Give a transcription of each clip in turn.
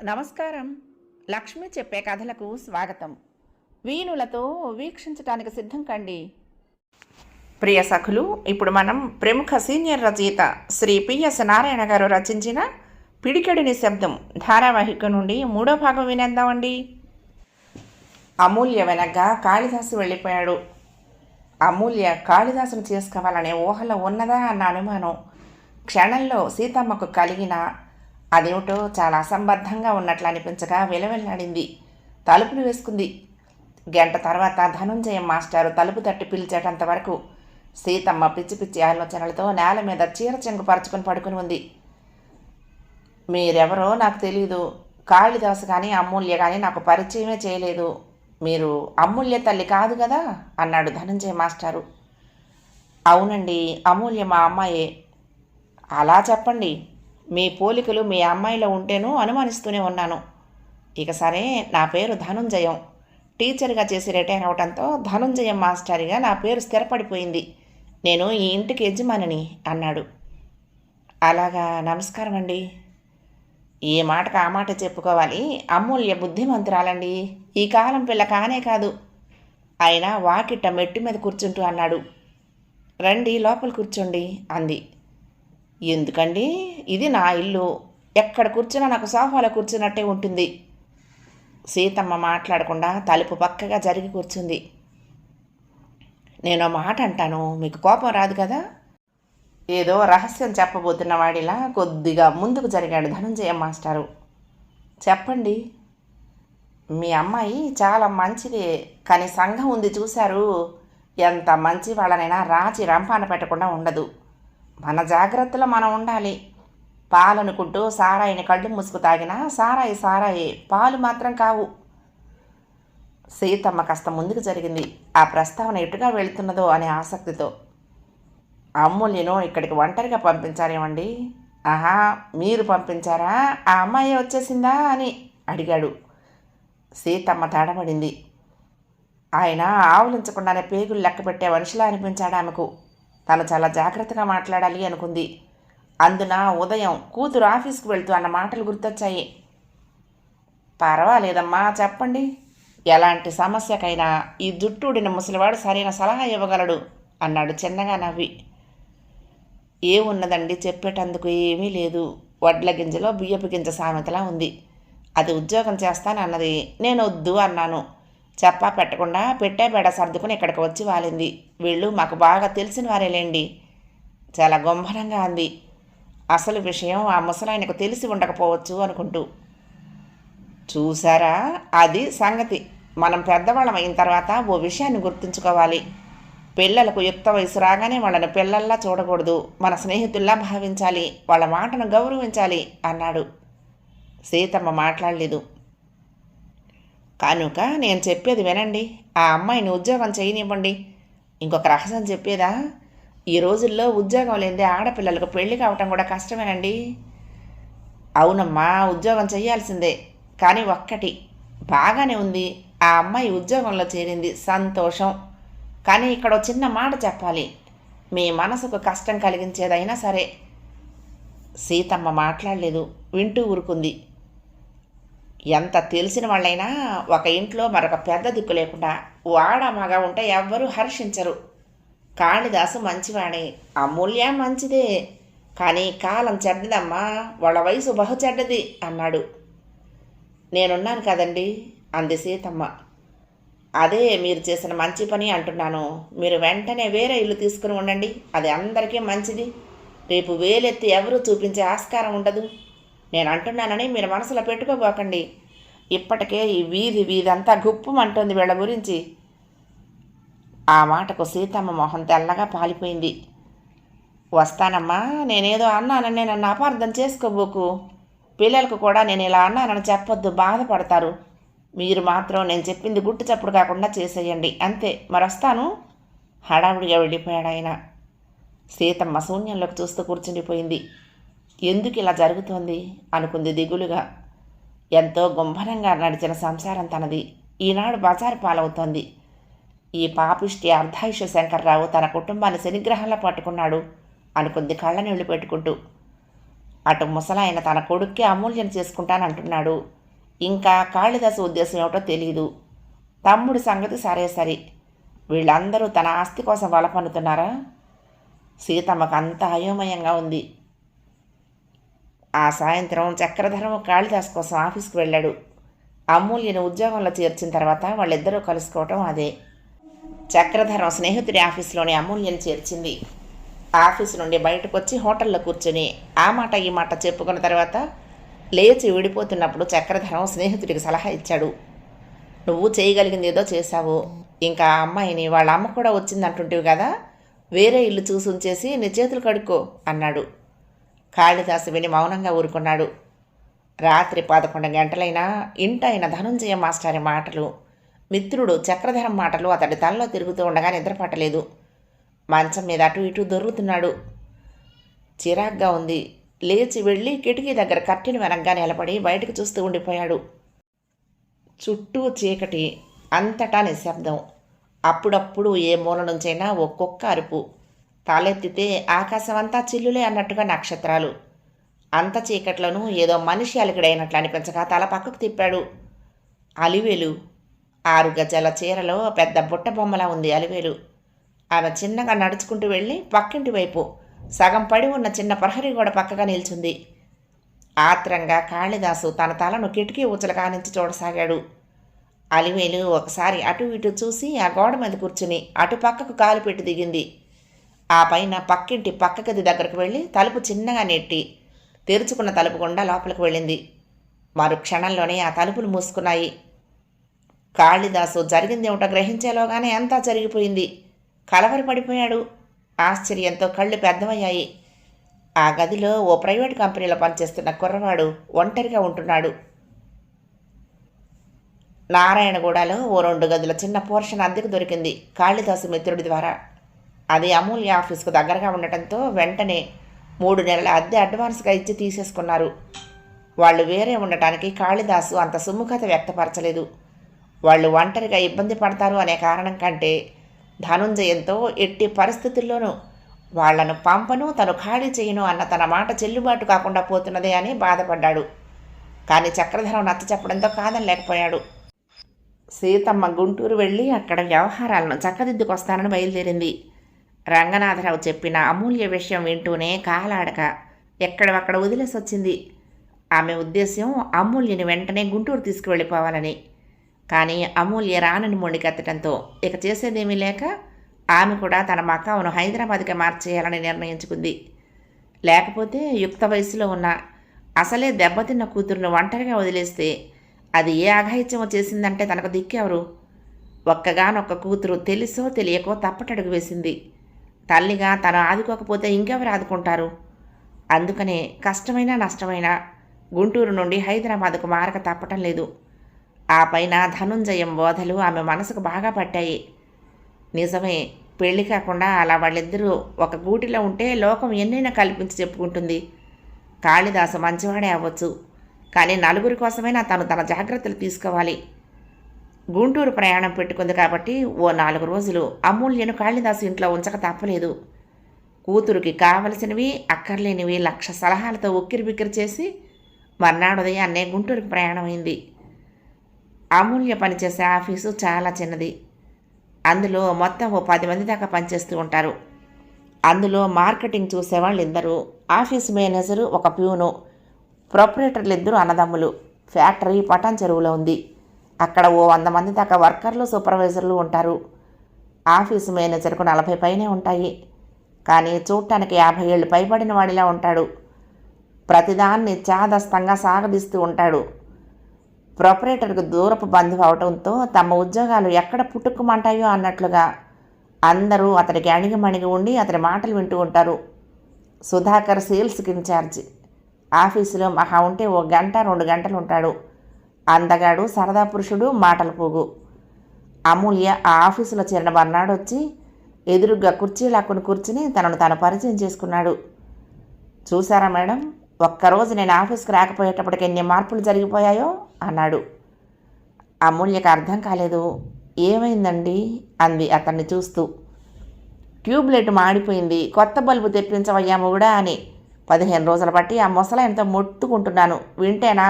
నమస్కారం. లక్ష్మి చెప్పే కథలకు స్వాగతం. వీణులతో వీక్షించటానికి సిద్ధం కండి. ప్రియ సఖులు, ఇప్పుడు మనం ప్రముఖ సీనియర్ రచయిత శ్రీ పిఎస్ నారాయణ గారు రచించిన పిడికెడు నిశ్శబ్దం ధారావాహిక నుండి 3వ భాగం వినేద్దామండి. అమూల్య వెనగ్గా కాళిదాసు వెళ్ళిపోయాడు. అమూల్య కాళిదాసును చేసుకోవాలనే ఊహలో ఉన్నదా అన్న అనుమానం క్షణంలో సీతమ్మకు కలిగిన అదేమిటో చాలా అసంబద్ధంగా ఉన్నట్లు అనిపించగా విలవెల్లాడింది. తలుపులు వేసుకుంది. గంట తర్వాత ధనుంజయ మాస్టారు తలుపు తట్టి పిలిచేటంత వరకు సీతమ్మ పిచ్చి పిచ్చి ఆలోచనలతో నేల మీద చీర చెంగు పరుచుకొని పడుకుని ఉంది. మీరెవరో నాకు తెలీదు. కాళిదాసు కానీ అమూల్య కానీ నాకు పరిచయమే చేయలేదు. మీరు అమూల్య తల్లి కాదు కదా అన్నాడు ధనుంజయ మాస్టారు. అవునండి, అమూల్య మా అమ్మాయే. అలా చెప్పండి. మీ పోలికలు మీ అమ్మాయిలో ఉంటేనూ అనుమానిస్తూనే ఉన్నాను. ఇక సరే, నా పేరు ధనుంజయం. టీచర్గా చేసి రిటైర్ అవడంతో ధనుంజయం మాస్టర్గా నా పేరు స్థిరపడిపోయింది. నేను ఈ ఇంటికి యజమానిని అన్నాడు. అలాగా, నమస్కారం అండి. ఏ మాటకు ఆ మాట చెప్పుకోవాలి. అమూల్య బుద్ధిమంతురాలండి. ఈ కాలం పిల్ల కానే కాదు. అయినా వాకిట్ట మెట్టు మీద కూర్చుంటూ అన్నాడు. రండి, లోపల కూర్చోండి అంది. ఎందుకండి, ఇది నా ఇల్లు. ఎక్కడ కూర్చున్నా నాకు సోఫాలో కూర్చున్నట్టే ఉంటుంది. సీతమ్మ మాట్లాడకుండా తలుపు పక్కగా జరిగి కూర్చుంది. నేను మాట అంటాను, మీకు కోపం రాదు కదా? ఏదో రహస్యం చెప్పబోతున్న వాడిలా కొద్దిగా ముందుకు జరిగాడు ధనుంజయ మాస్టారు. చెప్పండి. మీ అమ్మాయి చాలా మంచిదే, కానీ సంఘం ఉంది చూశారు. ఎంత మంచి వాళ్ళనైనా రాచి రంపాన పెట్టకుండా ఉండదు. మన జాగ్రత్తలో మనం ఉండాలి. పాలనుకుంటూ సారాయిని కళ్ళు మూసుకు తాగినా సారాయి సారాయి, పాలు మాత్రం కావు. సీతమ్మ కాస్త ముందుకు జరిగింది. ఆ ప్రస్తావన ఎటుగా వెళుతున్నదో అనే ఆసక్తితో. అమ్ముల్యను ఇక్కడికి ఒంటరిగా పంపించారేమండి? ఆహా, మీరు పంపించారా? ఆ అమ్మాయి వచ్చేసిందా అని అడిగాడు. సీతమ్మ తడబడింది. ఆయన ఆవులించకుండానే పేగులు లెక్క పెట్టే మనిషిలా అనిపించాడు ఆమెకు. తను చాలా జాగ్రత్తగా మాట్లాడాలి అనుకుంది. అందున ఉదయం కూతురు ఆఫీస్కి వెళ్తూ అన్న మాటలు గుర్తొచ్చాయి. పర్వాలేదమ్మా, చెప్పండి. ఎలాంటి సమస్యకైనా ఈ జుట్టూడిన ముసలివాడు సరైన సలహా ఇవ్వగలడు అన్నాడు చిన్నగా నవ్వి. ఏమున్నదండి, చెప్పేటందుకు ఏమీ లేదు. వడ్ల గింజలో బియ్యపు గింజ సామెతలా ఉంది. అది ఉద్యోగం చేస్తానన్నది. నేను వద్దు అన్నాను. చెప్పా పెట్టకుండా పెట్టే బెడ సర్దుకుని ఇక్కడికి వచ్చి వాలింది. వీళ్ళు మాకు బాగా తెలిసిన వారేలేండి. చాలా గొంభరంగా అంది. అసలు విషయం ఆ ముసలాయనకు తెలిసి ఉండకపోవచ్చు అనుకుంటూ. చూసారా, అది సంగతి. మనం పెద్దవాళ్ళం అయిన తర్వాత ఓ విషయాన్ని గుర్తుంచుకోవాలి. పిల్లలకు యుక్త వయసు రాగానే వాళ్ళని పిల్లల్లా చూడకూడదు. మన స్నేహితుల్లా భావించాలి. వాళ్ళ మాటను గౌరవించాలి అన్నాడు. సీతమ్మ మాట్లాడలేదు. కనుక నేను చెప్పేది వినండి. ఆ అమ్మాయిని ఉద్యోగం చేయనివ్వండి. ఇంకొక రహస్యం చెప్పేదా? ఈ రోజుల్లో ఉద్యోగం లేనిదే ఆడపిల్లలకు పెళ్లి కావటం కూడా కష్టమేనండి. అవునమ్మా, ఉద్యోగం చేయాల్సిందే. కానీ ఒక్కటి బాగానే ఉంది. ఆ అమ్మాయి ఉద్యోగంలో చేరింది, సంతోషం. కానీ ఇక్కడ చిన్న మాట చెప్పాలి. మీ మనసుకు కష్టం కలిగించేదైనా సరే. సీతమ్మ మాట్లాడలేదు, వింటూ ఊరుకుంది. ఎంత తెలిసిన వాళ్ళైనా ఒక ఇంట్లో మరొక పెద్ద దిక్కు లేకుండా వాడ మగ ఉంటే ఎవ్వరూ హర్షించరు. కాళిదాసు మంచివాడే, అమూల్య మంచిదే. కానీ కాలం చెడ్డదమ్మా, వాళ్ళ వయసు బహు చెడ్డది అన్నాడు. నేనున్నాను కదండి అంది సీతమ్మ. అదే మీరు చేసిన మంచి పని అంటున్నాను. మీరు వెంటనే వేరే ఇల్లు తీసుకుని ఉండండి. అది అందరికీ మంచిది. రేపు వేలెత్తి ఎవరూ చూపించే ఆస్కారం ఉండదు. నేను అంటున్నానని మీరు మనసులో పెట్టుకోబోకండి. ఇప్పటికే ఈ వీధంతా గుప్పుమంటుంది వీళ్ళ గురించి. ఆ మాటకు సీతమ్మ మొహం తెల్లగా పాలిపోయింది. వస్తానమ్మా, నేనేదో అన్నానని నన్ను అపార్థం చేసుకోబోకు. పిల్లలకు కూడా నేను ఇలా అన్నానని చెప్పొద్దు, బాధపడతారు. మీరు మాత్రం నేను చెప్పింది గుట్టు చప్పుడు కాకుండా చేసేయండి, అంతే. మరొస్తాను. హడావుడిగా వెళ్ళిపోయాడు ఆయన. సీతమ్మ శూన్యంలోకి చూస్తూ కూర్చుండిపోయింది. ఎందుకు ఇలా జరుగుతోంది అనుకుంది దిగులుగా. ఎంతో గుంభనంగా నడిచిన సంసారం తనది ఈనాడు బజారు పాలవుతోంది. ఈ పాపిష్టి అర్ధాయుష శంకర్రావు తన కుటుంబాన్ని శనిగ్రహంలో పట్టుకున్నాడు అనుకుంది కళ్ళనీళ్లు పెట్టుకుంటూ. అటు ముసలాయన తన కొడుక్కి అమూల్యం చేసుకుంటానంటున్నాడు. ఇంకా కాళిదాసు ఉద్దేశం ఏమిటో తెలియదు. తమ్ముడి సంగతి సరే సరి, వీళ్ళందరూ తన ఆస్తి కోసం వలపన్నుతున్నారా? సీతమ్మకు అంత అయోమయంగా ఉంది. ఆ సాయంత్రం చక్రధరం కాళిదాస్ కోసం ఆఫీస్కి వెళ్ళాడు. అమూల్యను ఉద్యోగంలో చేర్చిన తర్వాత వాళ్ళిద్దరూ కలుసుకోవటం అదే. చక్రధరం స్నేహితుడి ఆఫీసులోని అమూల్యను చేర్చింది. ఆఫీసు నుండి బయటకు వచ్చి హోటల్లో కూర్చొని ఆ మాట ఈ మాట చెప్పుకున్న తర్వాత లేచి విడిపోతున్నప్పుడు చక్రధరం స్నేహితుడికి సలహా ఇచ్చాడు. నువ్వు చేయగలిగింది ఏదో చేశావు. ఇంకా ఆ అమ్మాయిని వాళ్ళ అమ్మ కూడా వచ్చిందంటుంటివి కదా, వేరే ఇల్లు చూసి ఉంచేసి నీ చేతులు కడుక్కో అన్నాడు. కాళిదాసు విని మౌనంగా ఊరుకున్నాడు. రాత్రి 11 గంటలైనా ఇంటైన ధనుంజయ మాస్టారి మాటలు, మిత్రుడు చక్రధరం మాటలు అతడి తలలో తిరుగుతూ ఉండగా నిద్రపట్టలేదు. మంచం మీద అటు ఇటు దొర్లుతున్నాడు. చిరాగ్గా ఉంది. లేచి వెళ్ళి కిటికీ దగ్గర కర్టెన్ వెనక్గా నిలబడి బయటకు చూస్తూ ఉండిపోయాడు. చుట్టూ చీకటి, అంతటా నిశ్శబ్దం. అప్పుడప్పుడు ఏ మూల నుంచైనా ఒక్కొక్క అరుపు. తలెత్తితే ఆకాశమంతా చిల్లులే అన్నట్టుగా నక్షత్రాలు. అంత చీకట్లోనూ ఏదో మనిషి అలికిడైనట్లు అనిపించగా తల పక్కకు తిప్పాడు. అలివేలు. 6 గజాల చీరలో పెద్ద బుట్ట బొమ్మలా ఉంది అలివేలు. ఆమె చిన్నగా నడుచుకుంటూ వెళ్ళి పక్కింటి వైపు సగం పడి ఉన్న చిన్న ప్రహరీ గోడ పక్కగా నిల్చుంది. ఆత్రంగా కాళిదాసు తన తలను కిటికీ ఊచల కానించి చూడసాగాడు. అలివేలు ఒకసారి అటు ఇటు చూసి ఆ గోడ మీద కూర్చుని అటు పక్కకు కాలు పెట్టి దిగింది. ఆ పైన పక్కింటి పక్క గది దగ్గరకు వెళ్ళి తలుపు చిన్నగా నెట్టి తెరుచుకున్న తలుపు గుండా లోపలికి వెళ్ళింది. మరు క్షణంలోనే ఆ తలుపులు మూసుకున్నాయి. కాళిదాసు జరిగిందేమిటో గ్రహించేలోగానే అంతా జరిగిపోయింది. కలవరపడిపోయాడు. ఆశ్చర్యంతో కళ్ళు పెద్దవయ్యాయి. ఆ గదిలో ఓ ప్రైవేట్ కంపెనీలో పనిచేస్తున్న కుర్రవాడు ఒంటరిగా ఉంటున్నాడు. నారాయణగూడలో ఓ 2 గదుల చిన్న పోర్షన్ అద్దెకు దొరికింది కాళిదాసు మిత్రుడి ద్వారా. అది అమూల్య ఆఫీస్కు దగ్గరగా ఉండటంతో వెంటనే 3 నెలల అద్దె అడ్వాన్స్గా ఇచ్చి తీసేసుకున్నారు. వాళ్ళు వేరే ఉండటానికి కాళిదాసు అంత సుముఖత వ్యక్తపరచలేదు. వాళ్ళు ఒంటరిగా ఇబ్బంది పడతారు అనే కారణం కంటే ధనుంజయంతో ఎట్టి పరిస్థితుల్లోనూ వాళ్లను పంపను, తను ఖాళీ చేయను అన్న తన మాట చెల్లుబాటు కాకుండా పోతున్నదే అని బాధపడ్డాడు. కానీ చక్రధరం నచ్చ చెప్పడంతో కాదనలేకపోయాడు. సీతమ్మ గుంటూరు వెళ్ళి అక్కడ వ్యవహారాలను చక్కదిద్దుకొస్తానని బయలుదేరింది. రంగనాథరావు చెప్పిన అమూల్య విషయం వింటూనే కాలాడక ఎక్కడవక్కడ వదిలేసి వచ్చింది. ఆమె ఉద్దేశ్యం అమూల్యని వెంటనే గుంటూరు తీసుకువెళ్ళిపోవాలని. కానీ అమూల్య రానని మొండికెత్తడంతో ఇక చేసేదేమీ లేక ఆమె కూడా తన మకావును హైదరాబాద్కి మార్చేయాలని నిర్ణయించుకుంది. లేకపోతే యుక్త వయసులో ఉన్న అసలే దెబ్బతిన్న కూతురును ఒంటరిగా వదిలేస్తే అది ఏ అఘాయిత్యమో చేసిందంటే తనకు దిక్కెవరు? ఒక్కగానొక్క కూతురు తెలుసో తెలియకో తప్పటడుగు వేసింది. తల్లిగా తను ఆదుకోకపోతే ఇంకెవరు ఆదుకుంటారు? అందుకనే కష్టమైనా నష్టమైనా గుంటూరు నుండి హైదరాబాద్కు మారక తప్పటం లేదు. ఆ పైన ధనుంజయం బోధలు ఆమె మనసుకు బాగా పట్టాయి. నిజమే, పెళ్లి కాకుండా అలా వాళ్ళిద్దరూ ఒక గూటిలో ఉంటే లోకం ఎన్నైనా కల్పించి చెప్పుకుంటుంది. కాళిదాసు మంచివాడే అవ్వచ్చు, కానీ నలుగురి కోసమైనా తన జాగ్రత్తలు తీసుకోవాలి. గుంటూరు ప్రయాణం పెట్టుకుంది కాబట్టి ఓ 4 రోజులు అమూల్యను కాళిదాసు ఇంట్లో ఉంచక తప్పలేదు. కూతురికి కావలసినవి అక్కర్లేనివి 1,00,000 సలహాలతో ఉక్కిరిబిక్కిరి చేసి మర్నాడు ఉదయాన్నే గుంటూరుకు ప్రయాణమైంది. అమూల్య పనిచేసే ఆఫీసు చాలా చిన్నది. అందులో మొత్తం ఓ 10 మంది దాకా పనిచేస్తూ ఉంటారు. అందులో మార్కెటింగ్ చూసేవాళ్ళు 2, ఆఫీసు మేనేజరు, ఒక ప్యూను, ప్రొపరేటర్లు 2 అన్నదమ్ములు. ఫ్యాక్టరీ పటాన్ చెరువులో ఉంది. అక్కడ ఓ 100 మంది దాకా వర్కర్లు, సూపర్వైజర్లు ఉంటారు. ఆఫీసు మేనేజర్కు 40 పైనే ఉంటాయి. కానీ చూడటానికి 50 ఏళ్ళు పైబడిన వాడిలా ఉంటాడు. ప్రతిదాన్ని చాదస్తంగా సాగదీస్తూ ఉంటాడు. ప్రొపరేటర్కు దూరపు బంధువు అవడంతో తమ ఉద్యోగాలు ఎక్కడ పుట్టుకుమంటాయో అన్నట్లుగా అందరూ అతడికి అణిగిమణిగి ఉండి అతని మాటలు వింటూ ఉంటారు. సుధాకర్ సేల్స్కి ఇన్ఛార్జి. ఆఫీసులో మహా ఉంటే 1 గంట 2 గంటలు ఉంటాడు. అందగాడు, సరదా పురుషుడు, మాటల పోగు. అమూల్య ఆ ఆఫీసులో చేరిన మర్నాడు వచ్చి ఎదురుగ్గా కుర్చీ లాక్కుని కూర్చుని తనను తాను పరిచయం చేసుకున్నాడు. చూసారా మేడం, ఒక్కరోజు నేను ఆఫీస్కి రాకపోయేటప్పటికి ఎన్ని మార్పులు జరిగిపోయాయో అన్నాడు. అమూల్యకు అర్థం కాలేదు. ఏమైందండి అంది అతన్ని చూస్తూ. ట్యూబ్లైట్ మాడిపోయింది, కొత్త బల్బు తెప్పించవయ్యా మొగుడా అని 15 రోజుల బట్టి ఆ ముసలాయనతో మొత్తుకుంటున్నాను, వింటేనా?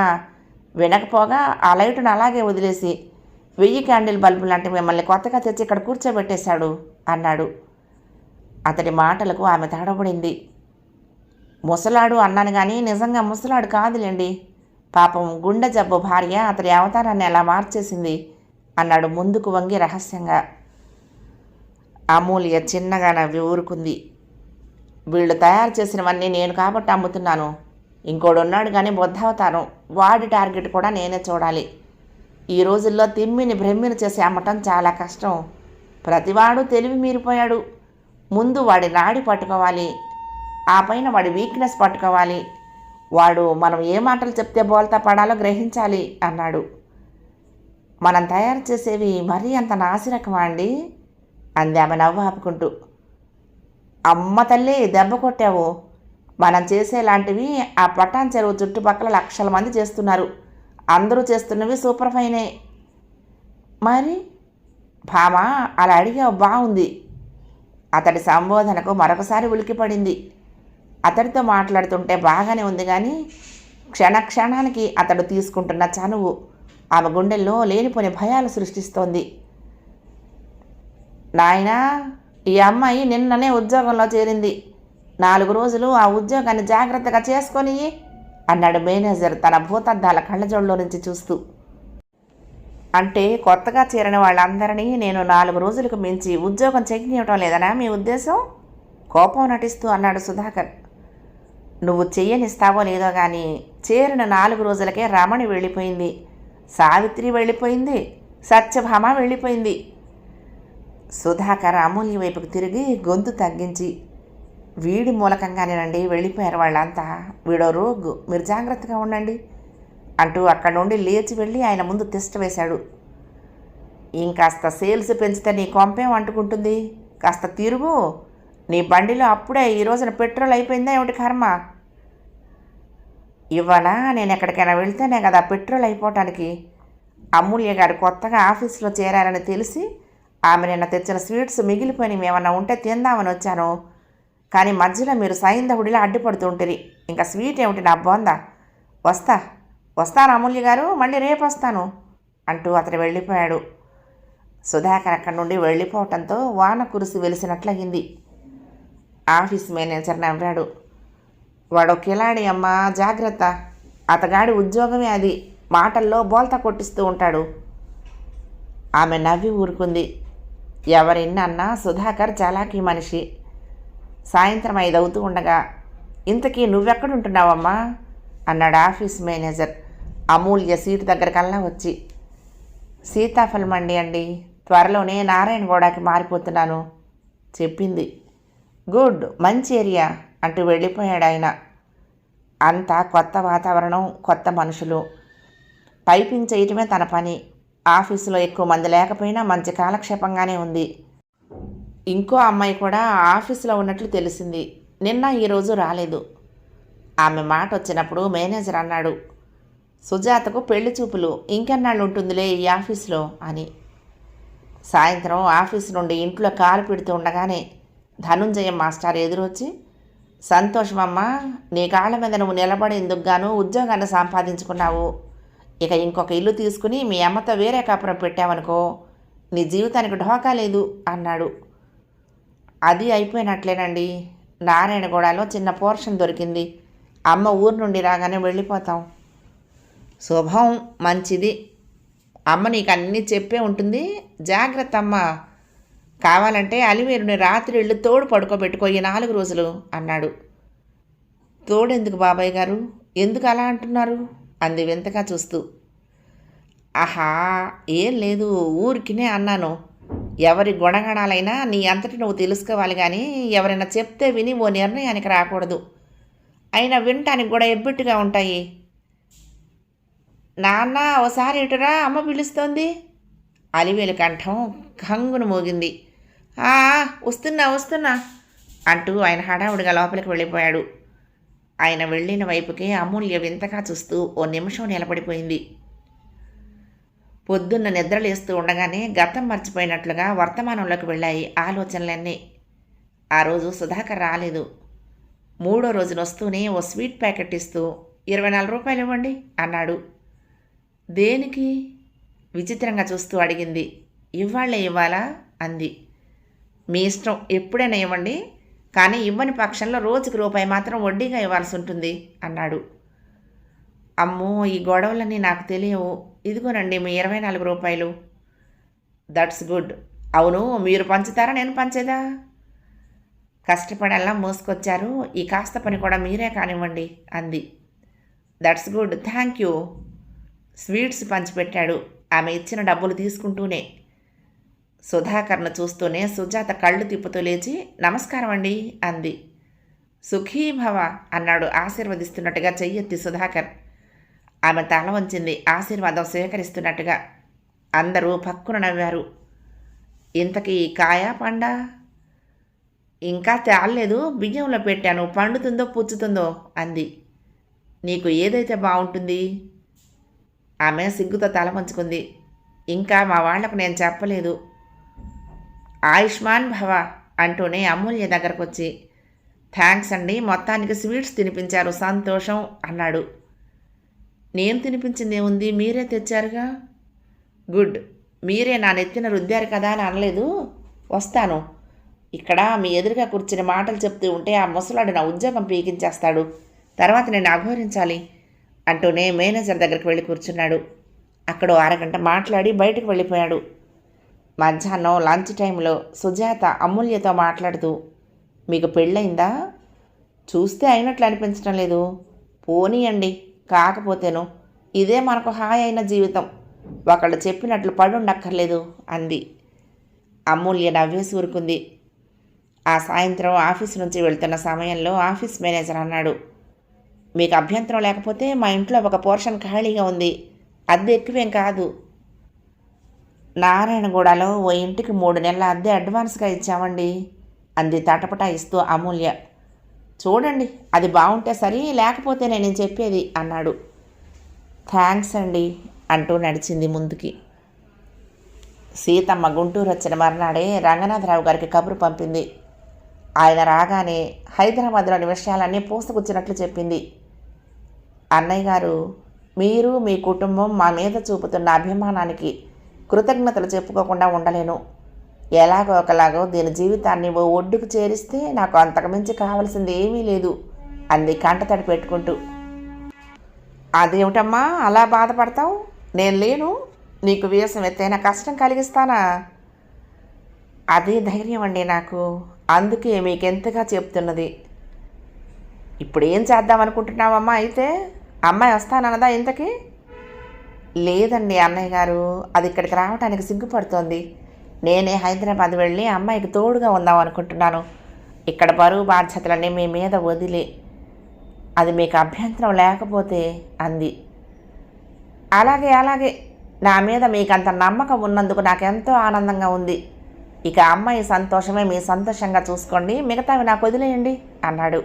వినకపోగా ఆ లైటును అలాగే వదిలేసి 1000 క్యాండిల్ బల్బు లాంటి మిమ్మల్ని కొత్తగా తెచ్చి ఇక్కడ కూర్చోబెట్టేశాడు అన్నాడు. అతడి మాటలకు ఆమె తడబడింది. ముసలాడు అన్నాను కానీ నిజంగా ముసలాడు కాదులేండి. పాపం గుండె జబ్బు భార్య అతడి అవతారాన్ని ఎలా మార్చేసింది అన్నాడు ముందుకు వంగి రహస్యంగా. అమూల్య చిన్నగా నవ్వి ఊరుకుంది. వీళ్ళు తయారు చేసినవన్నీ నేను కాబట్టి అమ్ముతున్నాను. ఇంకోడు ఉన్నాడు కానీ బుద్ధావతారం, వాడి టార్గెట్ కూడా నేనే చూడాలి. ఈ రోజుల్లో తిమ్మిని బ్రహ్మిని చేసి అమ్మటం చాలా కష్టం. ప్రతివాడు తెలివి మీరిపోయాడు. ముందు వాడి నాడి పట్టుకోవాలి, ఆ పైన వాడి వీక్నెస్ పట్టుకోవాలి. వాడు మనం ఏ మాటలు చెప్తే బోల్తా పడాలో గ్రహించాలి అన్నాడు. మనం తయారు చేసేవి మరీ అంత నాసిరకమా అండి అంది ఆమె నవ్వు ఆపుకుంటూ. అమ్మ తల్లి, దెబ్బ కొట్టావు. మనం చేసేలాంటివి ఆ పటాన్ చెరువు చుట్టుపక్కల లక్షల మంది చేస్తున్నారు. అందరూ చేస్తున్నవి సూపర్ ఫైనే. మరి భామ అలా అడిగావు, బాగుంది. అతడి సంబోధనకు మరొకసారి ఉలికిపడింది. అతడితో మాట్లాడుతుంటే బాగానే ఉంది కానీ క్షణక్షణానికి అతడు తీసుకుంటున్న చనువు ఆమె గుండెల్లో లేనిపోని భయాలు సృష్టిస్తోంది. నాయనా, ఈ అమ్మాయి నిన్ననే ఉద్యోగంలో చేరింది. 4 రోజులు ఆ ఉద్యోగాన్ని జాగ్రత్తగా చేసుకొని అన్నాడు మేనేజర్ తన భూతద్దాల కళ్ళజోళ్ళలో నుంచి చూస్తూ. అంటే కొత్తగా చేరిన వాళ్ళందరినీ నేను 4 రోజులకు మించి ఉద్యోగం చెయ్యనివ్వటం లేదనా మీ ఉద్దేశం? కోపం నటిస్తూ అన్నాడు సుధాకర్. నువ్వు చెయ్యనిస్తావో లేదో కానీ చేరిన 4 రోజులకే రమణి వెళ్ళిపోయింది, సావిత్రి వెళ్ళిపోయింది, సత్యభామ వెళ్ళిపోయింది. సుధాకర్ అమూల్య వైపుకు తిరిగి గొంతు తగ్గించి, వీడి మూలకంగానేనండి వెళ్ళిపోయారు వాళ్ళంతా. వీడో రోగ్, మీరు జాగ్రత్తగా ఉండండి అంటూ అక్కడి నుండి లేచి వెళ్ళి ఆయన ముందు తిష్ట వేశాడు. ఇంకాస్త సేల్స్ పెంచితే నీ కొంపేం అంటుకుంటుంది? కాస్త తిరుగు. నీ బండిలో అప్పుడే ఈ రోజున పెట్రోల్ అయిపోయిందా ఏమిటి కర్మ? ఇవాళ నేను ఎక్కడికైనా వెళ్తేనే కదా పెట్రోల్ అయిపోవటానికి. అమూల్య గారు కొత్తగా ఆఫీస్లో చేరారని తెలిసి ఆమె నిన్న తెచ్చిన స్వీట్స్ మిగిలిపోయినవి ఏమన్నా ఉంటే తిందామని వచ్చాను. కానీ మధ్యలో మీరు సైంధవుడిలా అడ్డుపడుతుంటారు. ఇంకా స్వీట్ ఏమిటి నా బోందా? వస్తాను అమూల్య గారు, మళ్ళీ రేపు వస్తాను అంటూ అతడు వెళ్ళిపోయాడు. సుధాకర్ అక్కడి నుండి వెళ్ళిపోవటంతో వాన కురిసి వెలిసినట్లయింది. ఆఫీస్ మేనేజర్ నవ్వాడు. వాడు కిలాడి అమ్మా, జాగ్రత్త. అతగాడి ఉద్యోగమే అది. మాటల్లో బోల్తా కొట్టిస్తూ ఉంటాడు. ఆమె నవ్వి ఊరుకుంది. ఎవరిన్నన్నా సుధాకర్ చలాకీ మనిషి. సాయంత్రం 5 అవుతూ ఉండగా, ఇంతకీ నువ్వెక్కడుంటున్నావమ్మా అన్నాడు ఆఫీస్ మేనేజర్ అమూల్య సీటు దగ్గరకల్లా వచ్చి. సీతాఫలం మండి అండి, త్వరలోనే నారాయణగూడకి మారిపోతున్నాను చెప్పింది. గుడ్, మంచి ఏరియా అంటూ వెళ్ళిపోయాడు ఆయన. అంతా కొత్త వాతావరణం, కొత్త మనుషులు. టైపింగ్ చేయటమే తన పని. ఆఫీసులో ఎక్కువ మంది లేకపోయినా మంచి కాలక్షేపంగానే ఉంది. ఇంకో అమ్మాయి కూడా ఆఫీసులో ఉన్నట్లు తెలిసింది. నిన్న ఈరోజు రాలేదు. ఆమె మాట వచ్చినప్పుడు మేనేజర్ అన్నాడు, సుజాతకు పెళ్లి చూపులు ఇంకెన్నాళ్ళు ఉంటుందిలే ఈ ఆఫీసులో అని. సాయంత్రం ఆఫీసు నుండి ఇంట్లో కాలు పెడుతూ ఉండగానే ధనుంజయ మాస్టర్ ఎదురొచ్చి, సంతోషమమ్మా, నీ కాళ్ళ మీద నువ్వు నిలబడేందుకు గాను ఉద్యోగాన్ని సంపాదించుకున్నావు. ఇక ఇంకొక ఇల్లు తీసుకుని మీ అమ్మతో వేరే కాపురం పెట్టావనుకో, నీ జీవితానికి ఢోకా లేదు అన్నాడు. అది అయిపోయినట్లేనండి. నారాయణగూడలో చిన్న పోర్షన్ దొరికింది. అమ్మ ఊరు నుండి రాగానే వెళ్ళిపోతాం. శుభం, మంచిది. అమ్మ నీకు అన్నీ చెప్పే ఉంటుంది. జాగ్రత్త అమ్మ. కావాలంటే అలివేరుని రాత్రి ఇళ్ళు తోడు పడుకోబెట్టుకో ఈ 4 రోజులు అన్నాడు. తోడెందుకు బాబాయ్ గారు, ఎందుకు అలా అంటున్నారు అంది వింతగా చూస్తూ. ఆహా, ఏం లేదు, ఊరికినే అన్నాను. ఎవరి గుణగణాలైనా నీ అంతటి నువ్వు తెలుసుకోవాలి కానీ ఎవరైనా చెప్తే విని ఓ నిర్ణయానికి రాకూడదు. అయినా వినటానికి కూడా ఎబ్బెట్టుగా ఉంటాయి. నాన్న ఓసారి ఇటురా, అమ్మ పిలుస్తోంది. అలివేలు కంఠం కంగును మోగింది. వస్తున్నా అంటూ ఆయన హడావుడిగా లోపలికి వెళ్ళిపోయాడు. ఆయన వెళ్ళిన వైపుకే అమూల్య వింతగా చూస్తూ ఓ నిమిషం నిలబడిపోయింది. పొద్దున్న నిద్రలేస్తూ ఉండగానే గతం మర్చిపోయినట్లుగా వర్తమానంలోకి వెళ్ళాయి ఆలోచనలన్నీ. ఆ రోజు సుధాకర్ రాలేదు. మూడో రోజున వస్తూనే ఓ స్వీట్ ప్యాకెట్ ఇస్తూ 24 రూపాయలు ఇవ్వండి అన్నాడు. దేనికి? విచిత్రంగా చూస్తూ అడిగింది. ఇవ్వాళ్లే ఇవ్వాలా అంది. మీ ఇష్టం, ఎప్పుడైనా ఇవ్వండి, కానీ ఇవ్వని పక్షంలో రోజుకి రూపాయి మాత్రం వడ్డీగా ఇవ్వాల్సి ఉంటుంది అన్నాడు. అమ్మో, ఈ గొడవలన్నీ నాకు తెలియవు. ఇదిగోనండి మీ 24 రూపాయలు. That's good. అవును, మీరు పంచుతారా నేను పంచేదా? కష్టపడల్లా మోసుకొచ్చారు, ఈ కాస్త పని కూడా మీరే కానివ్వండి అంది. That's good, thank you. Sweets పంచిపెట్టాడు ఆమె ఇచ్చిన డబ్బులు తీసుకుంటూనే. సుధాకర్ను చూస్తూనే సుజాత కళ్ళు తిప్పుతూ లేచి నమస్కారం అండి అంది. సుఖీభవ అన్నాడు ఆశీర్వదిస్తున్నట్టుగా చెయ్యెత్తి సుధాకర్. ఆమె తల వంచింది ఆశీర్వాదం స్వీకరిస్తున్నట్టుగా. అందరూ పక్కున నవ్వారు. ఇంతకీ కాయా పండా? ఇంకా తేలలేదు, బియ్యంలో పెట్టాను, పండుతుందో పుచ్చుతుందో అంది. నీకు ఏదైతే బాగుంటుంది? ఆమె సిగ్గుతో తల వంచుకుంది. ఇంకా మా వాళ్లకు నేను చెప్పలేదు. ఆయుష్మాన్ భవ అంటూనే అమూల్య దగ్గరకు వచ్చి థ్యాంక్స్ అండి, మొత్తానికి స్వీట్స్ తినిపించారు, సంతోషం అన్నాడు. నేను తినిపించిందేముంది, మీరే తెచ్చారుగా. గుడ్, మీరే నా నెత్తిన రుద్దారు కదా అని అనలేదు. వస్తాను. ఇక్కడ మీ ఎదురుగా కూర్చుని మాటలు చెప్తూ ఉంటే ఆ ముసలాడు నా ఉద్యోగం పీకించేస్తాడు, తర్వాత నేను అఘోరించాలి అంటూనే మేనేజర్ దగ్గరికి వెళ్ళి కూర్చున్నాడు. అక్కడ అరగంట మాట్లాడి బయటకు వెళ్ళిపోయాడు. మధ్యాహ్నం లంచ్ టైంలో సుజాత అమూల్యతో మాట్లాడుతూ మీకు పెళ్ళయిందా? చూస్తే అయినట్లు అనిపించడం లేదు. పోనీయండి, కాకపోతేను ఇదే మనకు హాయ్ అయిన జీవితం, ఒకళ్ళు చెప్పినట్లు పడుండక్కర్లేదు అంది. అమూల్య నవ్వేసి ఊరుకుంది. ఆ సాయంత్రం ఆఫీస్ నుంచి వెళ్తున్న సమయంలో ఆఫీస్ మేనేజర్ అన్నాడు, మీకు అభ్యంతరం లేకపోతే మా ఇంట్లో ఒక పోర్షన్ ఖాళీగా ఉంది, అద్దె ఎక్కువేం కాదు. నారాయణగూడలో ఓ ఇంటికి 3 నెలల అద్దె అడ్వాన్స్గా ఇచ్చామండి అంది తటపటా ఇస్తూ అమూల్య. చూడండి, అది బాగుంటే సరి, లేకపోతే నేను చెప్పేది అన్నాడు. థ్యాంక్స్ అండి అంటూ నడిచింది ముందుకి. సీతమ్మ గుంటూరు వచ్చిన మర్నాడే రంగనాథరావు గారికి కబురు పంపింది. ఆయన రాగానే హైదరాబాద్లోని విషయాలన్నీ పూసగుచ్చినట్లు చెప్పింది. అన్నయ్య గారు, మీరు మీ కుటుంబం మా మీద చూపుతున్న అభిమానానికి కృతజ్ఞతలు చెప్పుకోకుండా ఉండలేను. ఎలాగో ఒకలాగో దీని జీవితాన్ని ఓ ఒడ్డుకు చేరిస్తే నాకు అంతకుమించి కావలసింది ఏమీ లేదు అంది కంటతడి పెట్టుకుంటూ. అదేమిటమ్మా అలా బాధపడతావు? నేను లేను, నీకు వీసం ఎత్తైనా కష్టం కలిగిస్తానా? అదే ధైర్యం అండి నాకు, అందుకే మీకెంతగా చెప్తున్నది. ఇప్పుడు ఏం చేద్దామనుకుంటున్నావమ్మా? అయితే అమ్మాయి వస్తానన్నదా ఇంతకీ? లేదండి అన్నయ్య గారు, అది ఇక్కడికి రావడానికి సిగ్గుపడుతోంది. నేనే హైదరాబాద్ వెళ్ళి అమ్మాయికి తోడుగా ఉందాం అనుకుంటున్నాను. ఇక్కడ బరువు బాధ్యతలన్నీ మీ మీద వదిలి, అది మీకు అభ్యంతరం లేకపోతే అంది. అలాగే అలాగే, నా మీద మీకంత నమ్మకం ఉన్నందుకు నాకెంతో ఆనందంగా ఉంది. ఇక అమ్మాయి సంతోషమే మీ సంతోషంగా చూసుకోండి, మిగతావి నాకు వదిలేయండి అన్నాడు.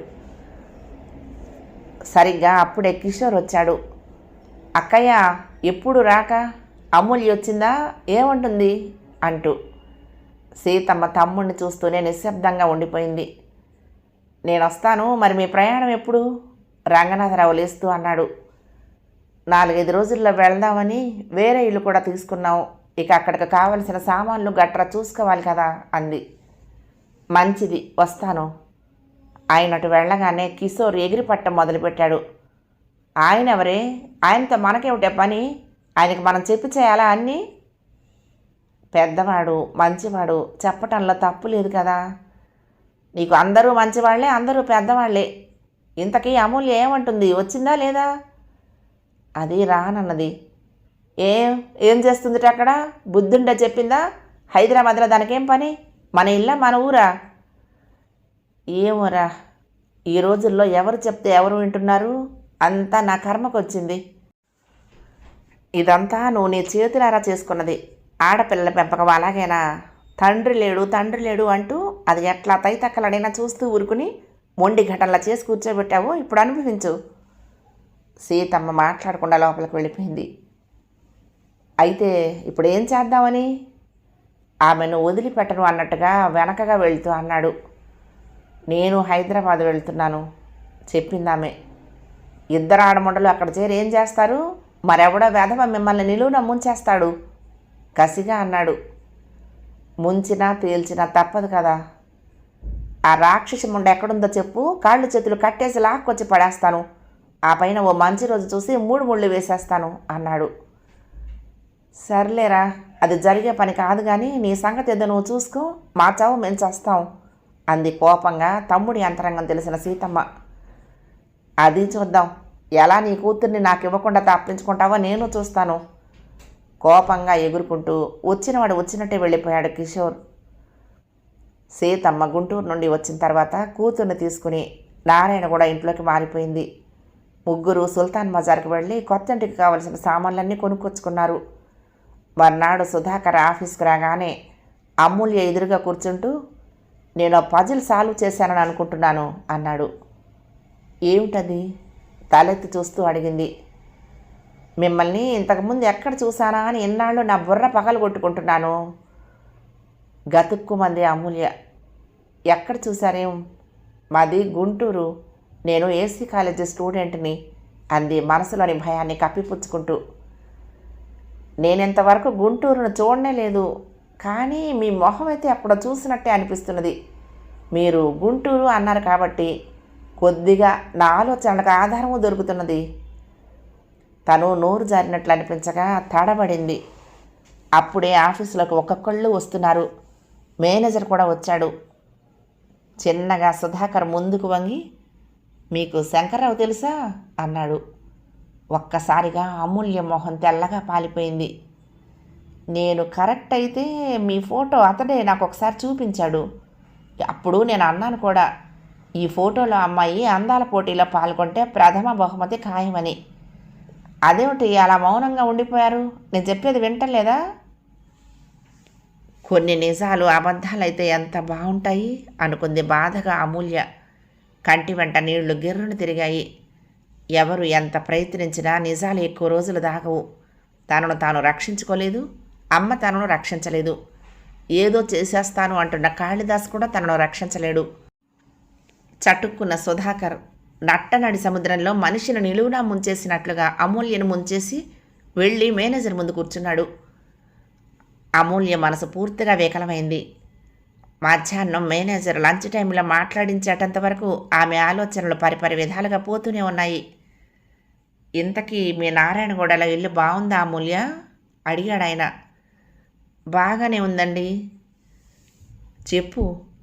సరిగ్గా అప్పుడే కిషోర్ వచ్చాడు. అక్కయ్య, ఎప్పుడు రాక, అమూల్య వచ్చిందా, ఏమంటుంది అంటూ. సీతమ్మ తమ్ముడిని చూస్తూనే నిశ్శబ్దంగా ఉండిపోయింది. నేను వస్తాను, మరి మీ ప్రయాణం ఎప్పుడు? రంగనాథరావు లేస్తూ అన్నాడు. 4-5 రోజుల్లో వెళ్దామని వేరే ఇల్లు కూడా తీసుకున్నాం. ఇక అక్కడికి కావలసిన సామాన్లు గట్రా చూసుకోవాలి కదా అంది. మంచిది, వస్తాను. ఆయనటు వెళ్ళగానే కిషోర్ ఎగిరిపట్టం మొదలుపెట్టాడు. ఆయన ఎవరే? ఆయనతో మనకేమిటే పని? ఆయనకి మనం చెప్పి చేయాలా అన్నీ? పెద్దవాడు, మంచివాడు, చెప్పటంలో తప్పు లేదు కదా. నీకు అందరూ మంచివాళ్లే, అందరూ పెద్దవాళ్లే. ఇంతకీ అమూల్య ఏమంటుంది, వచ్చిందా లేదా? అది రానన్నది. ఏం చేస్తుందిట అక్కడ? బుద్ధుండే చెప్పిందా? హైదరాబాద్లో దానికేం పని? మన ఇల్లా మన ఊరా? ఏమోరా, ఈ రోజుల్లో ఎవరు చెప్తే ఎవరు వింటున్నారు? అంతా నా కర్మకొచ్చింది. ఇదంతా నువ్వు నీ చేతులారా చేసుకున్నది. ఆడపిల్లల పెంపకం అలాగేనా? తండ్రి లేడు అంటూ అది ఎట్లా తైతక్కలడైనా చూస్తూ ఊరుకుని మొండి ఘటనలా చేసి కూర్చోబెట్టావో ఇప్పుడు అనుభవించు. సీతమ్మ మాట్లాడకుండా లోపలికి వెళ్ళిపోయింది. అయితే ఇప్పుడు ఏం చేద్దామని? ఆమెను వదిలిపెట్టను అన్నట్టుగా వెనకగా వెళ్తూ అన్నాడు. నేను హైదరాబాద్ వెళ్తున్నాను, చెప్పిందామె. ఇద్దరు ఆడమండలు అక్కడ చేరి ఏం చేస్తారు? మరెవడో వెధవ మిమ్మల్ని నిలువున ముంచేస్తాడు కసిగా అన్నాడు. ముంచినా తేల్చినా తప్పదు కదా. ఆ రాక్షసి ముండ ఎక్కడుందో చెప్పు, కాళ్ళు చేతులు కట్టేసి లాక్కొచ్చి పడేస్తాను. ఆ పైన ఓ మంచి రోజు చూసి 3 ముళ్ళు వేసేస్తాను అన్నాడు. సర్లేరా, అది జరిగే పని కాదు కానీ నీ సంగతి ఏదో నువ్వు చూసుకో, మా చావు మేము చేస్తాం అంది కోపంగా తమ్ముడి అంతరంగం తెలిసిన సీతమ్మ. అది చూద్దాం, ఎలా నీ కూతుర్ని నాకు ఇవ్వకుండా తప్పించుకుంటావో నేను చూస్తాను కోపంగా ఎగురుకుంటూ వచ్చినవాడు వచ్చినట్టే వెళ్ళిపోయాడు కిషోర్. సీతమ్మ గుంటూరు నుండి వచ్చిన తర్వాత కూతుర్ని తీసుకుని నారాయణ కూడా ఇంట్లోకి మారిపోయింది. ముగ్గురు సుల్తాన్ బజార్కి వెళ్ళి కొత్తింటికి కావలసిన సామాన్లన్నీ కొనుక్కొచ్చుకున్నారు. మర్నాడు సుధాకర్ ఆఫీస్కి రాగానే అమూల్య ఎదురుగా కూర్చుంటూ, నేను పజిల్ సాల్వ్ చేశానని అనుకుంటున్నాను అన్నాడు. ఏమిటది? తలెత్తి చూస్తూ అడిగింది. మిమ్మల్ని ఇంతకుముందు ఎక్కడ చూసానా అని ఎన్నాళ్ళు నా బుర్ర పగలు కొట్టుకుంటున్నాను గతుక్కుమంది అమూల్య. ఎక్కడ చూసారేం? మాది గుంటూరు, నేను ఏసీ కాలేజీ స్టూడెంట్ని అంది మనసులోని భయాన్ని కప్పిపుచ్చుకుంటూ. నేనింతవరకు గుంటూరును చూడనే లేదు, కానీ మీ మొహం అయితే ఎప్పుడో చూసినట్టే అనిపిస్తున్నది. మీరు గుంటూరు అన్నారు కాబట్టి కొద్దిగా నా ఆలోచనలకు ఆధారము దొరుకుతున్నది. తను నోరు జారినట్లు అనిపించగా తడబడింది. అప్పుడే ఆఫీసులోకి ఒక్కొక్కళ్ళు వస్తున్నారు. మేనేజర్ కూడా వచ్చాడు. చిన్నగా సుధాకర్ ముందుకు వంగి, మీకు శంకర్రావు తెలుసా అన్నాడు. ఒక్కసారిగా అమూల్య మొహం తెల్లగా పాలిపోయింది. నేను కరెక్ట్ అయితే మీ ఫోటో అతడే నాకు ఒకసారి చూపించాడు. అప్పుడు నేను అన్నాను కూడా, ఈ ఫోటోలో అమ్మాయి అందాల పోటీలో పాల్గొంటే ప్రథమ బహుమతి ఖాయమని. అదేమిటి అలా మౌనంగా ఉండిపోయారు? నేను చెప్పేది వింటలేదా? కొన్ని నిజాలు అబద్ధాలైతే ఎంత బాగుంటాయి అనుకుంది బాధగా అమూల్య. కంటి వెంట నీళ్లు గిర్రును తిరిగాయి. ఎవరు ఎంత ప్రయత్నించినా నిజాలు ఎక్కువ రోజులు దాగవు. తనను తాను రక్షించుకోలేదు, అమ్మ తనను రక్షించలేదు. ఏదో చేసేస్తాను అంటున్న కాళిదాస్ కూడా తనను రక్షించలేడు. చటుక్కున్న సుధాకర్ నట్టనడి సముద్రంలో మనిషిని నిలువునా ముంచేసినట్లుగా అమూల్యను ముంచేసి వెళ్ళి మేనేజర్ ముందు కూర్చున్నాడు. అమూల్య మనసు పూర్తిగా వికలమైంది. మధ్యాహ్నం మేనేజర్ లంచ్ టైంలో మాట్లాడించేటంత వరకు ఆమె ఆలోచనలు పరిపరి విధాలుగా పోతూనే ఉన్నాయి. ఇంతకీ మీ నారాయణగూడలో ఇల్లు బాగుందా అమూల్య అడిగాడు ఆయన. బాగానే ఉందండి. చెప్పు,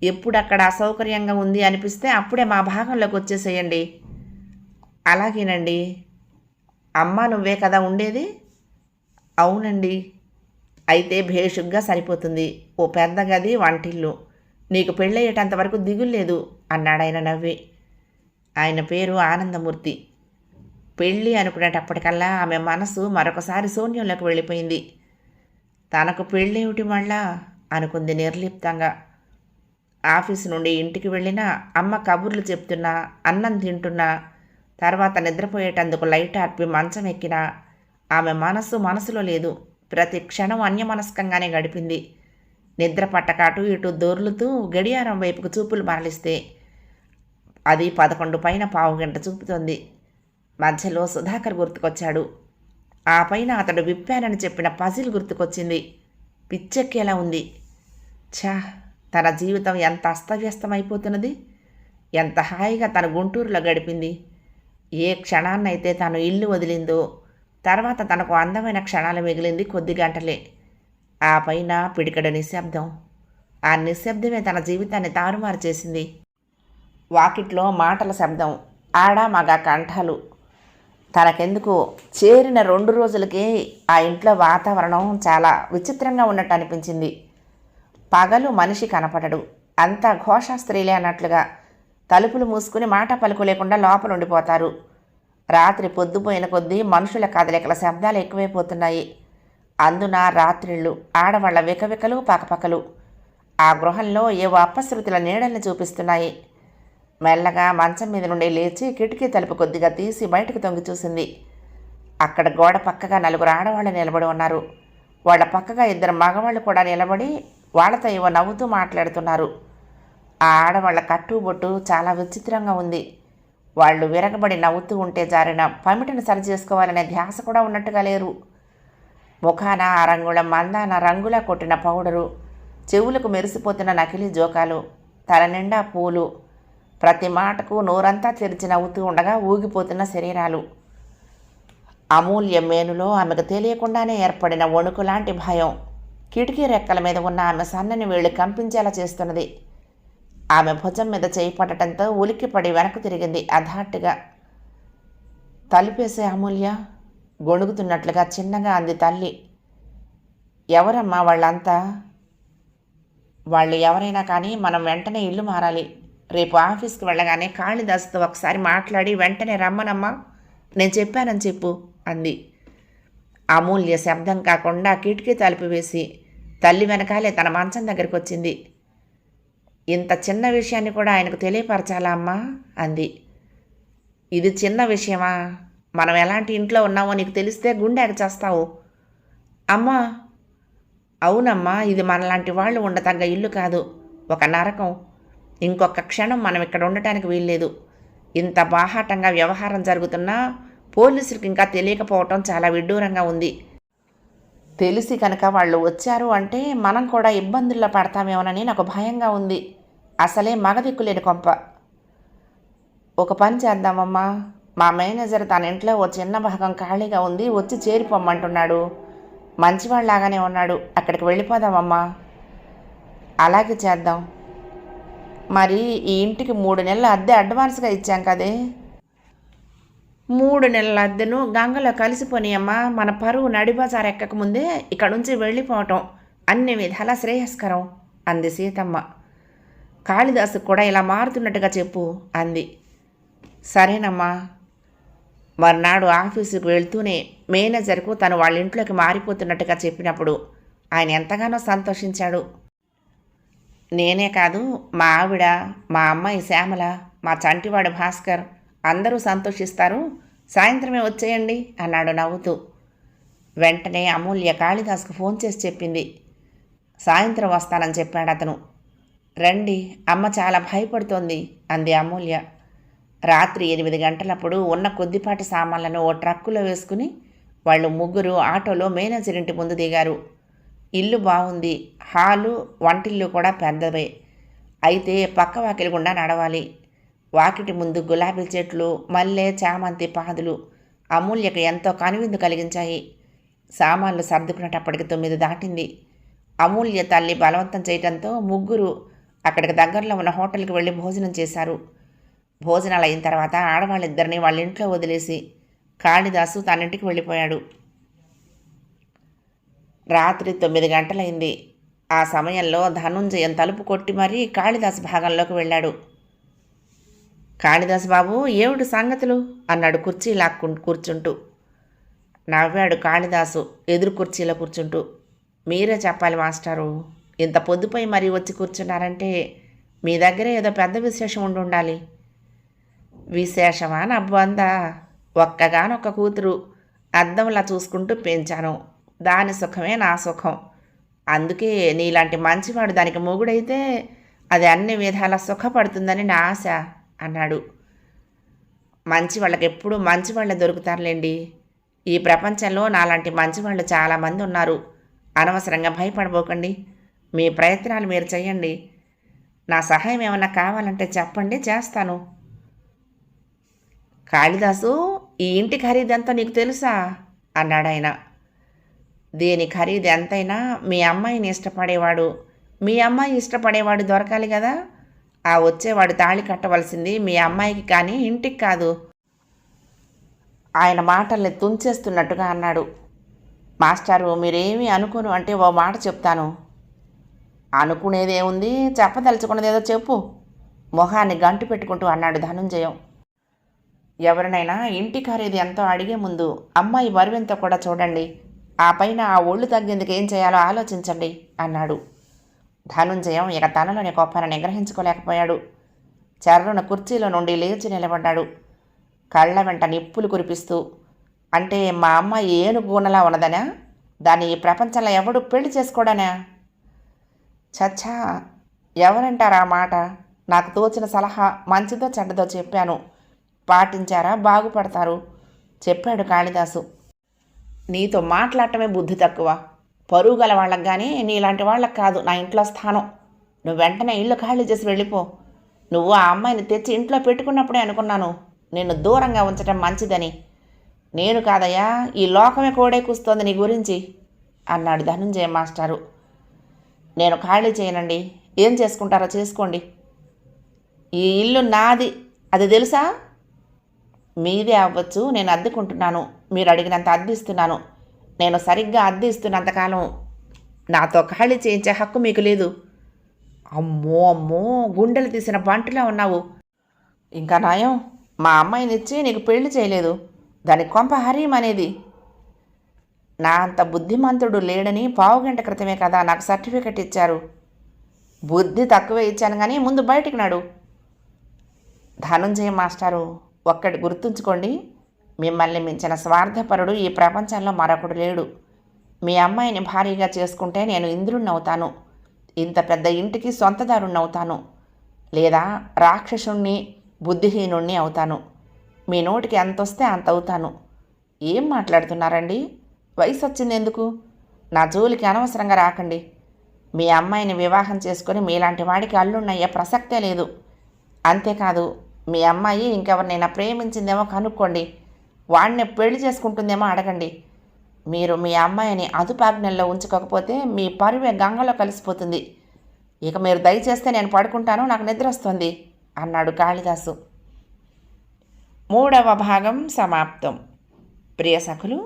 ఎప్పుడు అక్కడ అసౌకర్యంగా ఉంది అనిపిస్తే అప్పుడే మా భాగంలోకి వచ్చేసేయండి. అలాగేనండి. అమ్మ నువ్వే కదా ఉండేది? అవునండి. అయితే భేషుగ్గా సరిపోతుంది. ఓ పెద్ద గది, వంటిల్లు. నీకు పెళ్ళయ్యేటంత వరకు దిగులేదు అన్నాడాయన నవ్వి. ఆయన పేరు ఆనందమూర్తి. పెళ్ళి అనుకునేటప్పటికల్లా ఆమె మనసు మరొకసారి శూన్యంలోకి వెళ్ళిపోయింది. తనకు పెళ్ళేమిటి మళ్ళా అనుకుంది నిర్లిప్తంగా. ఆఫీసు నుండి ఇంటికి వెళ్ళినా అమ్మ కబుర్లు చెప్తున్నా, అన్నం తింటున్నా, తర్వాత నిద్రపోయేటందుకు లైట్ ఆర్పి మంచం ఎక్కినా ఆమె మనసులో లేదు. ప్రతి క్షణం అన్యమనస్కంగానే గడిపింది. నిద్ర పట్టకాటు ఇటు దొర్లుతూ గడియారం వైపుకు చూపులు మరలిస్తే అది 11 పైన పావుగంట చూపుతోంది. మధ్యలో సుధాకర్ గుర్తుకొచ్చాడు. ఆ పైన అతడు విప్పానని చెప్పిన పజిల్ గుర్తుకొచ్చింది. పిచ్చెక్కేలా ఉంది. ఛా, తన జీవితం ఎంత అస్తవ్యస్తమైపోతున్నది. ఎంత హాయిగా తన గుంటూరులో గడిపింది. ఏ క్షణాన్నైతే తను ఇల్లు వదిలిందో తర్వాత తనకు అందమైన క్షణాలు మిగిలింది కొద్ది గంటలే. ఆ పైన పిడికడ నిశ్శబ్దం. ఆ నిశ్శబ్దమే తన జీవితాన్ని తారుమారు చేసింది. వాకిట్లో మాటల శబ్దం, ఆడ మగ కంఠాలు. తనకెందుకు చేరిన 2 రోజులకే ఆ ఇంట్లో వాతావరణం చాలా విచిత్రంగా ఉన్నట్టు అనిపించింది. పగలు మనిషి కనపడడు, అంతా ఘోషా స్త్రీలే అన్నట్లుగా తలుపులు మూసుకుని మాట పలుకు లేకుండా లోపల ఉండిపోతారు. రాత్రి పొద్దుపోయిన కొద్దీ మనుషుల కదలికల శబ్దాలు ఎక్కువైపోతున్నాయి. అందున రాత్రిళ్ళు ఆడవాళ్ల వికవికలు పకపకలు ఆ గృహంలో ఏవో అపశృతుల నీడల్ని చూపిస్తున్నాయి. మెల్లగా మంచం మీద నుండి లేచి కిటికీ తలుపు కొద్దిగా తీసి బయటకు తొంగి చూసింది. అక్కడ గోడ పక్కగా 4 ఆడవాళ్ళు నిలబడి ఉన్నారు. వాళ్ళ పక్కగా 2 మగవాళ్ళు కూడా నిలబడి వాళ్ళతో ఏవో నవ్వుతూ మాట్లాడుతున్నారు. ఆ ఆడవాళ్ల కట్టుబొట్టు చాలా విచిత్రంగా ఉంది. వాళ్ళు విరగబడి నవ్వుతూ ఉంటే జారిన పమిటను సరిచేసుకోవాలనే ధ్యాస కూడా ఉన్నట్టుగా లేరు. ముఖాన ఆ రంగుల మందాన రంగులా కొట్టిన పౌడరు, చెవులకు మెరిసిపోతున్న నకిలీ జోకాలు, తల నిండా పూలు, ప్రతి మాటకు నోరంతా తెరిచి నవ్వుతూ ఉండగా ఊగిపోతున్న శరీరాలు. అమూల్య మేనులో ఆమెకు తెలియకుండానే ఏర్పడిన వణుకు లాంటి భయం కిటికీ రెక్కల మీద ఉన్న ఆమె సన్నని వేళ్ళు కంపించేలా చేస్తున్నది. ఆమె భుజం మీద చేయి పడటంతో ఉలిక్కిపడి వెనక్కు తిరిగింది అధాట్టుగా. తలుపేసే అమూల్య, గొణుగుతున్నట్లుగా చిన్నగా అంది తల్లి. ఎవరమ్మా వాళ్ళంతా? వాళ్ళు ఎవరైనా కానీ మనం వెంటనే ఇల్లు మారాలి. రేపు ఆఫీస్కి వెళ్ళగానే కాళిదాసుతో ఒకసారి మాట్లాడి వెంటనే రమ్మనమ్మా, నేను చెప్పానని చెప్పు అంది. అమూల్య శబ్దం కాకుండా కిటికీ తలుపు వేసి తల్లి వెనకాలే తన మంచం దగ్గరికి వచ్చింది. ఇంత చిన్న విషయాన్ని కూడా ఆయనకు తెలియపరచాలా అమ్మా అంది. ఇది చిన్న విషయమా? మనం ఎలాంటి ఇంట్లో ఉన్నామో నీకు తెలిస్తే గుండెకి చేస్తావు. అమ్మా, అవునమ్మా, ఇది మనలాంటి వాళ్ళు ఉండతగ్గ ఇల్లు కాదు, ఒక నరకం. ఇంకొక క్షణం మనం ఇక్కడ ఉండటానికి వీల్లేదు. ఇంత బాహాటంగా వ్యవహారం జరుగుతున్నా పోలీసులకు ఇంకా తెలియకపోవటం చాలా విడ్డూరంగా ఉంది. తెలిసి కనుక వాళ్ళు వచ్చారు అంటే మనం కూడా ఇబ్బందుల్లో పడతామేమోనని నాకు భయంగా ఉంది. అసలే మగదిక్కులేని కొంప. ఒక పని చేద్దామమ్మా, మా మేనేజర్ తన ఇంట్లో ఓ చిన్న భాగం ఖాళీగా ఉంది, వచ్చి చేరిపోమ్మంటున్నాడు. మంచివాళ్ళలాగానే ఉన్నాడు, అక్కడికి వెళ్ళిపోదామమ్మా. అలాగే చేద్దాం. మరి ఈ ఇంటికి 3 నెలల అద్దె అడ్వాన్స్గా ఇచ్చాం కదే. 3 నెలల అద్దెను గంగలో కలిసిపోనియమ్మా. మన పరువు నడిబజారు ఎక్కక ముందే ఇక్కడ నుంచి వెళ్ళిపోవటం అన్ని విధాలా శ్రేయస్కరం అంది సీతమ్మ. కాళిదాసు కూడా ఇలా మారుతున్నట్టుగా చెప్పు అంది. సరేనమ్మా. మర్నాడు ఆఫీసుకు వెళ్తూనే మేనేజర్కు తను వాళ్ళ ఇంట్లోకి మారిపోతున్నట్టుగా చెప్పినప్పుడు ఆయన ఎంతగానో సంతోషించాడు. నేనే కాదు, మా ఆవిడ, మా అమ్మాయి శ్యామల, మా చంటివాడు భాస్కర్ అందరూ సంతోషిస్తారు. సాయంత్రమే వచ్చేయండి అన్నాడు నవ్వుతూ. వెంటనే అమూల్య కాళిదాస్కు ఫోన్ చేసి చెప్పింది. సాయంత్రం వస్తానని చెప్పాడు అతను. రండి, అమ్మ చాలా భయపడుతోంది అంది అమూల్య. రాత్రి 8 గంటలప్పుడు ఉన్న కొద్దిపాటి సామాన్లను ఓ ట్రక్కులో వేసుకుని వాళ్ళు ముగ్గురు ఆటోలో మేనేజర్ ఇంటి ముందు దిగారు. ఇల్లు బాగుంది, హాలు వంటిల్లు కూడా పెద్దవే. అయితే పక్క వాకిలి గుండా నడవాలి. వాకిటి ముందు గులాబీ చెట్లు, మల్లె, చామంతి పాదులు అమూల్యకు ఎంతో కనువిందు కలిగించాయి. సామాన్లు సర్దుకునేటప్పటికి 9 దాటింది. అమూల్య తల్లి బలవంతం చేయడంతో ముగ్గురు అక్కడికి దగ్గరలో ఉన్న హోటల్కి వెళ్ళి భోజనం చేశారు. భోజనాలు అయిన తర్వాత ఆడవాళ్ళిద్దరిని వాళ్ళ ఇంట్లో వదిలేసి కాళిదాసు తన ఇంటికి వెళ్ళిపోయాడు. రాత్రి 9 గంటలైంది. ఆ సమయంలో ధనుంజయం తలుపు కొట్టి మరీ కాళిదాసు భాగంలోకి వెళ్ళాడు. కాళిదాసు బాబు, ఏమిటి సంగతులు అన్నాడు కుర్చీ కూర్చుంటూ. నవ్వాడు కాళిదాసు ఎదురు కుర్చీలో కూర్చుంటూ. మీరే చెప్పాలి మాస్టారు, ఇంత పొద్దుపై మరీ వచ్చి కూర్చున్నారంటే మీ దగ్గర ఏదో పెద్ద విశేషం ఉండాలి. విశేషమా నబ్బందా? ఒక్కగానొక్క కూతురు, అద్దంలా చూసుకుంటూ పెంచాను. దాని సుఖమే నా సుఖం. అందుకే నీలాంటి మంచివాడు దానికి మొగుడైతే అది అన్ని విధాలా సుఖపడుతుందని నా ఆశ అన్నాడు. మంచి వాళ్ళకి ఎప్పుడూ మంచివాళ్ళే దొరుకుతారులేండి. ఈ ప్రపంచంలో నాలాంటి మంచివాళ్ళు చాలామంది ఉన్నారు. అనవసరంగా భయపడబోకండి. మీ ప్రయత్నాలు మీరు చేయండి. నా సహాయం ఏమన్నా కావాలంటే చెప్పండి, చేస్తాను. కాళిదాసు, ఈ ఇంటి ఖరీదెంతో నీకు తెలుసా అన్నాడు ఆయన. దేని ఖరీదు ఎంతైనా మీ అమ్మాయిని ఇష్టపడేవాడు, మీ అమ్మాయి ఇష్టపడేవాడు దొరకాలి కదా. ఆ వచ్చేవాడు తాళి కట్టవలసింది మీ అమ్మాయికి కానీ ఇంటికి కాదు. ఆయన మాటల్ని తుంచేస్తున్నట్టుగా అన్నాడు. మాస్టారు, మీరేమీ అనుకోను అంటే ఓ మాట చెప్తాను. అనుకునేదేముంది, చెప్పదలుచుకున్నదేదో చెప్పు మొహాన్ని గంటు పెట్టుకుంటూ అన్నాడు ధనుంజయం. ఎవరినైనా ఇంటి ఖరీదు ఎంతో అడిగే ముందు అమ్మాయి బరువెంతో కూడా చూడండి. ఆ పైన ఆ ఒళ్ళు తగ్గేందుకు ఏం చేయాలో ఆలోచించండి అన్నాడు. ధనుంజయం ఇక తనలోని కోపాన్ని నిగ్రహించుకోలేకపోయాడు. చర్రున కుర్చీలో నుండి లేచి నిలబడ్డాడు. కళ్ళ వెంట నిప్పులు కురిపిస్తూ, అంటే మా అమ్మాయి ఏనుగు గూనలా ఉన్నదనా? దాన్ని ఈ ప్రపంచంలో ఎవడు పెళ్లి చేసుకోడానా? చచ్చా, ఎవరంటారా మాట? నాకు తోచిన సలహా మంచిదో చెడ్డదో చెప్పాను. పాటించారా బాగుపడతారు చెప్పాడు కాళిదాసు. నీతో మాట్లాడటమే బుద్ధి తక్కువ. పరువు గల వాళ్ళకి కానీ నీలాంటి వాళ్ళకి కాదు నా ఇంట్లో స్థానం. నువ్వు వెంటనే ఇల్లు ఖాళీ చేసి వెళ్ళిపో. నువ్వు ఆ అమ్మాయిని తెచ్చి ఇంట్లో పెట్టుకున్నప్పుడే అనుకున్నాను నిన్ను దూరంగా ఉంచటం మంచిదని. నేను కాదయ్యా, ఈ లోకమే కోడే కూస్తోంది నీ గురించి అన్నాడు ధనుంజయ మాస్టారు. నేను ఖాళీ చేయనండి, ఏం చేసుకుంటారో చేసుకోండి. ఈ ఇల్లు నాది, అది తెలుసా? మీదే అవ్వచ్చు, నేను అద్దెకుంటున్నాను. మీరు అడిగినంత అద్దె నేను సరిగ్గా అద్దె ఇస్తున్నంతకాలం నాతో ఖాళీ చేయించే హక్కు మీకు లేదు. అమ్మో అమ్మో, గుండెలు తీసిన బంటిలా ఉన్నావు. ఇంకా నయం, మా అమ్మాయినిచ్చి నీకు పెళ్లి చేయలేదు, దాని కొంప హరీం అనేది. నా అంత బుద్ధిమంతుడు లేడని పావుగంట క్రితమే కదా నాకు సర్టిఫికెట్ ఇచ్చారు. బుద్ధి తక్కువే ఇచ్చాను కానీ ముందు బయటికి నడు. ధనుంజయ మాస్టారు, ఒక్కటి గుర్తుంచుకోండి, మిమ్మల్ని మించిన స్వార్థపరుడు ఈ ప్రపంచంలో మరొకడు లేడు. మీ అమ్మాయిని భారీగా చేసుకుంటే నేను ఇంద్రుణ్ణవుతాను, ఇంత పెద్ద ఇంటికి సొంతదారుణ్ణవుతాను, లేదా రాక్షసుణ్ణి బుద్ధిహీనుణ్ణి అవుతాను. మీ నోటికి ఎంత వస్తే అంత అవుతాను. ఏం మాట్లాడుతున్నారండి? వయసు వచ్చింది ఎందుకు? నా జోలికి అనవసరంగా రాకండి. మీ అమ్మాయిని వివాహం చేసుకొని మీలాంటి వాడికి అల్లున్నయ్యే ప్రసక్తే లేదు. అంతేకాదు, మీ అమ్మాయి ఇంకెవరినైనా ప్రేమించిందేమో కనుక్కోండి, వాడిని పెళ్లి చేసుకుంటుందేమో అడగండి. మీరు మీ అమ్మాయిని అదుపాజ్ఞల్లో ఉంచుకోకపోతే మీ పరువే గంగలో కలిసిపోతుంది. ఇక మీరు దయచేస్తే నేను పడుకుంటాను, నాకు నిద్ర వస్తుంది అన్నాడు కాళిదాసు. 3వ భాగం సమాప్తం. ప్రియ సఖులు,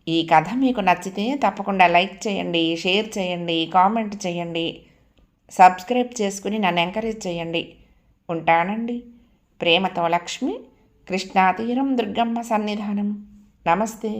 ఈ కథ మీకు నచ్చితే తప్పకుండా లైక్ చేయండి, షేర్ చేయండి, కామెంట్ చేయండి, సబ్స్క్రైబ్ చేసుకుని నన్ను ఎంకరేజ్ చేయండి. ఉంటానండి. ప్రేమతో లక్ష్మి, కృష్ణాతీరం దుర్గమ్మ సన్నిధానం. నమస్తే.